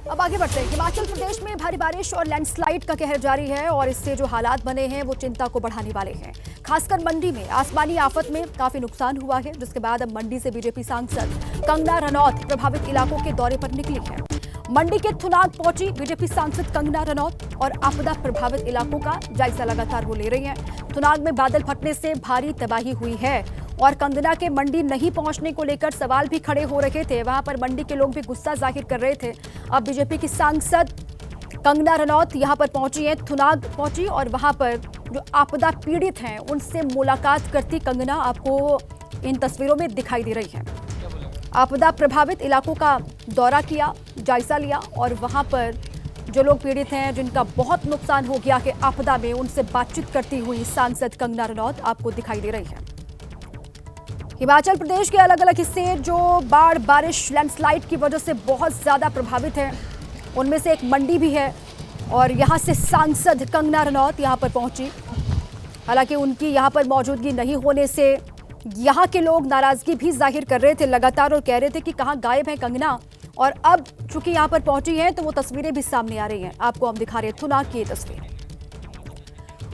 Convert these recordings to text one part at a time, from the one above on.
अब आगे बढ़ते हैं। हिमाचल प्रदेश में भारी बारिश और लैंडस्लाइड का कहर जारी है और इससे जो हालात बने हैं वो चिंता को बढ़ाने वाले हैं। खासकर मंडी में आसमानी आफत में काफी नुकसान हुआ है, जिसके बाद अब मंडी से बीजेपी सांसद कंगना रनौत प्रभावित इलाकों के दौरे पर निकली है। मंडी के थुनाग पहुंची बीजेपी सांसद कंगना रनौत और आपदा प्रभावित इलाकों का जायजा लगातार वो ले रही हैं। थुनाग में बादल फटने से भारी तबाही हुई है और कंगना के मंडी नहीं पहुंचने को लेकर सवाल भी खड़े हो रहे थे। वहां पर मंडी के लोग भी गुस्सा जाहिर कर रहे थे। अब बीजेपी की सांसद कंगना रनौत यहां पर पहुंची है, थुनाग पहुंची और वहां पर जो आपदा पीड़ित हैं उनसे मुलाकात करती कंगना आपको इन तस्वीरों में दिखाई दे रही है। आपदा प्रभावित इलाकों का दौरा किया, जायजा लिया और वहां पर जो लोग पीड़ित हैं, जिनका बहुत नुकसान हो गया कि आपदा में, उनसे बातचीत करती हुई सांसद कंगना रनौत आपको दिखाई दे रही है। हिमाचल प्रदेश के अलग अलग हिस्से जो बाढ़, बारिश, लैंडस्लाइड की वजह से बहुत ज्यादा प्रभावित हैं, उनमें से एक मंडी भी है और यहां से सांसद कंगना रनौत यहां पर पहुंची। हालांकि उनकी यहां पर मौजूदगी नहीं होने से यहां के लोग नाराजगी भी जाहिर कर रहे थे लगातार और कह रहे थे कि कहां गायब है कंगना। और अब चूंकि यहां पर पहुंची हैं तो वो तस्वीरें भी सामने आ रही हैं। आपको हम दिखा रहे हैं थुनाग की तस्वीरें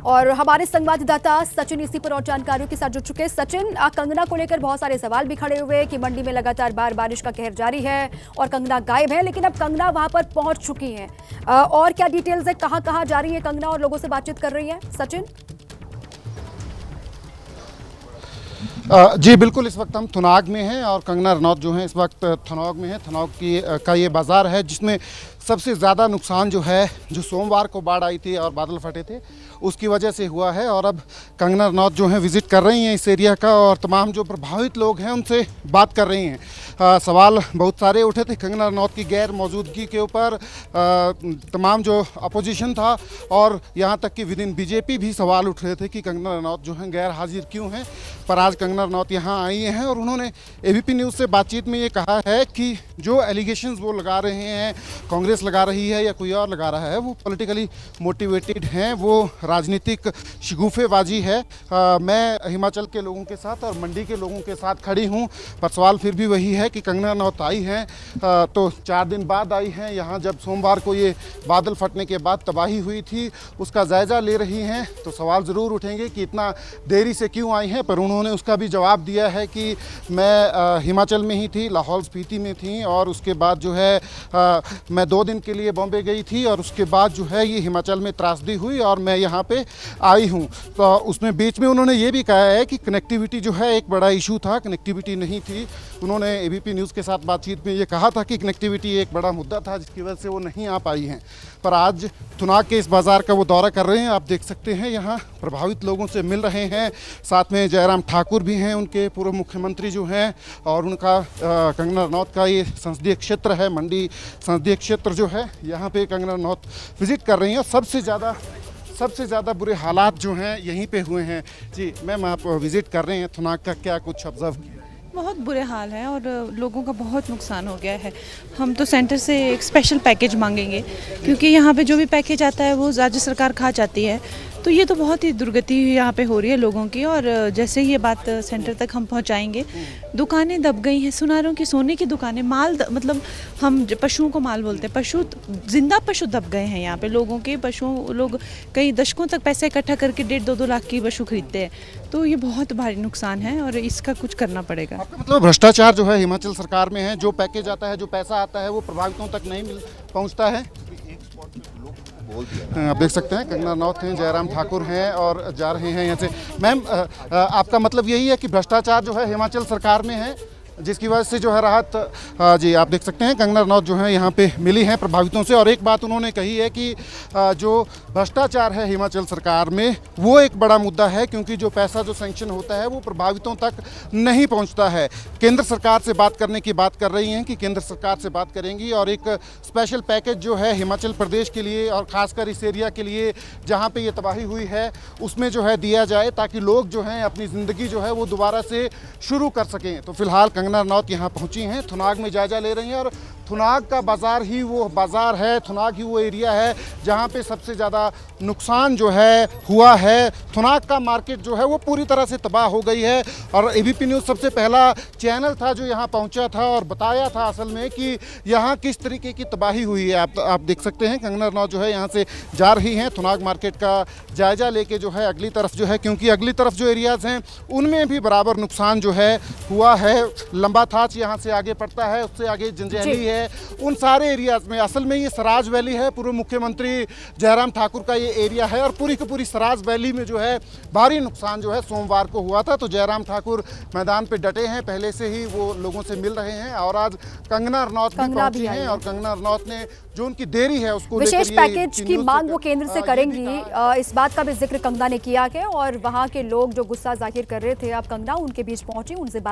और हमारे संवाददाता सचिन इसी पर और जानकारियों के साथ जुड़ चुके हैं। सचिन, कंगना को लेकर बहुत सारे सवाल भी खड़े हुए कि मंडी में लगातार बारिश का कहर जारी है और कंगना गायब है, लेकिन अब कंगना वहां पर पहुंच चुकी हैं। और क्या डिटेल्स है, कहां कहां जा रही है कंगना और लोगों से बातचीत कर रही है? सचिन जी बिल्कुल, इस वक्त हम थुनाग में हैं और कंगना रनौत जो हैं इस वक्त थुनाग में है। थुनाग का ये बाज़ार है जिसमें सबसे ज़्यादा नुकसान जो है, जो सोमवार को बाढ़ आई थी और बादल फटे थे, उसकी वजह से हुआ है। और अब कंगना रनौत जो हैं विज़िट कर रही हैं इस एरिया का और तमाम जो प्रभावित लोग हैं उनसे बात कर रही हैं। सवाल बहुत सारे उठे थे कंगना रनौत की गैर मौजूदगी के ऊपर। तमाम जो अपोजिशन था और यहाँ तक कि विद इन बीजेपी भी सवाल उठ रहे थे कि कंगना रनौत जो हैं गैर हाजिर क्यों हैं। पर आज कंगना रनौत यहाँ आई हैं और उन्होंने एबीपी न्यूज़ से बातचीत में ये कहा है कि जो एलिगेशंस वो लगा रहे हैं, कांग्रेस लगा रही है या कोई और लगा रहा है, वो पॉलिटिकली मोटिवेटेड हैं, वो राजनीतिक शिगुफेबाजी है। मैं हिमाचल के लोगों के साथ और मंडी के लोगों के साथ खड़ी हूँ, पर सवाल फिर भी वही है कि कंगना रनौत आई हैं तो 4 दिन बाद आई हैं यहाँ। जब सोमवार को ये बादल फटने के बाद तबाही हुई थी उसका जायज़ा ले रही हैं तो सवाल ज़रूर उठेंगे कि इतना देरी से क्यों आई हैं। पर उन्होंने उसका भी जवाब दिया है कि मैं हिमाचल में ही थी, लाहौल स्पीति में थी और उसके बाद जो है मैं 2 दिन के लिए बॉम्बे गई थी और उसके बाद जो है ये हिमाचल में त्रासदी हुई और मैं यहाँ पे आई हूँ। तो उसमें बीच में उन्होंने ये भी कहा है कि कनेक्टिविटी जो है एक बड़ा इशू था, कनेक्टिविटी नहीं थी। उन्होंने एबीपी न्यूज़ के साथ बातचीत में ये कहा था कि कनेक्टिविटी एक बड़ा मुद्दा था जिसकी वजह से वो नहीं आ पाई हैं। पर आज थुनाग के इस बाज़ार का वो दौरा कर रहे हैं। आप देख सकते हैं यहाँ प्रभावित लोगों से मिल रहे हैं। साथ में जयराम ठाकुर भी हैं, उनके पूर्व मुख्यमंत्री जो हैं, और उनका कंगना रनौत का ये संसदीय क्षेत्र है, मंडी संसदीय क्षेत्र जो है, यहाँ पे कंगना रनौत विज़िट कर रही हैं। सबसे ज़्यादा बुरे हालात जो हैं यहीं पे हुए हैं। जी मैम, आप विज़िट कर रहे हैं थुनाग का, क्या कुछ ऑब्जर्व किया? बहुत बुरे हाल हैं और लोगों का बहुत नुकसान हो गया है। हम तो सेंटर से एक स्पेशल पैकेज मांगेंगे क्योंकि यहाँ पे जो भी पैकेज आता है वो राज्य सरकार खा जाती है। तो ये तो बहुत ही दुर्गति यहाँ पे हो रही है लोगों की। और जैसे ही ये बात सेंटर तक हम पहुँचाएंगे, दुकानें दब गई हैं, सुनारों की, सोने की दुकानें, मतलब हम पशुओं को माल बोलते हैं, जिंदा पशु दब गए हैं यहाँ पे। लोगों के पशुओं, लोग कई दशकों तक पैसे इकट्ठा करके 1.5-2 लाख की पशु खरीदते हैं। तो ये बहुत भारी नुकसान है और इसका कुछ करना पड़ेगा। मतलब भ्रष्टाचार जो है हिमाचल सरकार में है, जो पैकेज आता है, जो पैसा आता है वो प्रभावितों तक नहीं पहुँचता है। आप देख सकते हैं कंगना रनौत हैं, जयराम ठाकुर हैं और जा रहे हैं यहाँ से। मैम, आपका मतलब यही है कि भ्रष्टाचार जो है हिमाचल सरकार में है जिसकी वजह से जो है राहत। जी आप देख सकते हैं कंगना रनौत जो है यहाँ पे मिली हैं प्रभावितों से और एक बात उन्होंने कही है कि जो भ्रष्टाचार है हिमाचल सरकार में वो एक बड़ा मुद्दा है, क्योंकि जो पैसा जो सैंक्शन होता है वो प्रभावितों तक नहीं पहुँचता है। केंद्र सरकार से बात करने की बात कर रही हैं कि केंद्र सरकार से बात करेंगी और एक स्पेशल पैकेज जो है हिमाचल प्रदेश के लिए और ख़ासकर इस एरिया के लिए जहाँ पर ये तबाही हुई है उसमें जो है दिया जाए, ताकि लोग जो हैं अपनी ज़िंदगी जो है वो दोबारा से शुरू कर सकें। तो फिलहाल कंगना रनौत यहाँ पहुँची हैं, थुनाग में जायजा ले रही हैं और थुनाग का बाज़ार ही वो बाज़ार है, थुनाग ही वो एरिया है जहाँ पे सबसे ज़्यादा नुकसान जो है हुआ है। थुनाग का मार्केट जो है वो पूरी तरह से तबाह हो गई है और एबीपी न्यूज़ सबसे पहला चैनल था जो यहाँ पहुँचा था और बताया था असल में कि यहाँ किस तरीके की तबाही हुई है। आप देख सकते हैं कंगना रनौत जो है यहाँ से जा रही हैं थुनाग मार्केट का जायजा लेके जो है अगली तरफ जो है, क्योंकि अगली तरफ जो एरियाज़ हैं उनमें भी बराबर नुकसान जो है हुआ है। लंबा थाच यहाँ से आगे पड़ता है, उससे आगे जंजैली है, उन सारे एरियाज़ में असल में ये सराज वैली है। पूर्व मुख्यमंत्री जयराम ठाकुर का ये एरिया है और पूरी की पूरी सराज वैली में जो है भारी नुकसान जो है सोमवार को हुआ था। तो जयराम ठाकुर मैदान पे डटे हैं, पहले से ही वो लोगों से मिल रहे हैं और आज कंगना रनौत भी पहुंची हैं और कंगना रनौत ने जो उनकी देरी है उसको विशेष लेकर ये पैकेज की न्यूज़ मांग वो केंद्र से ये भी करेंगी, कहा। इस बात का भी जिक्र कंगना ने किया है और वहां के लोग जो गुस्सा जाहिर कर रहे थे अब कंगना उनके बीच पहुंची, उनसे बात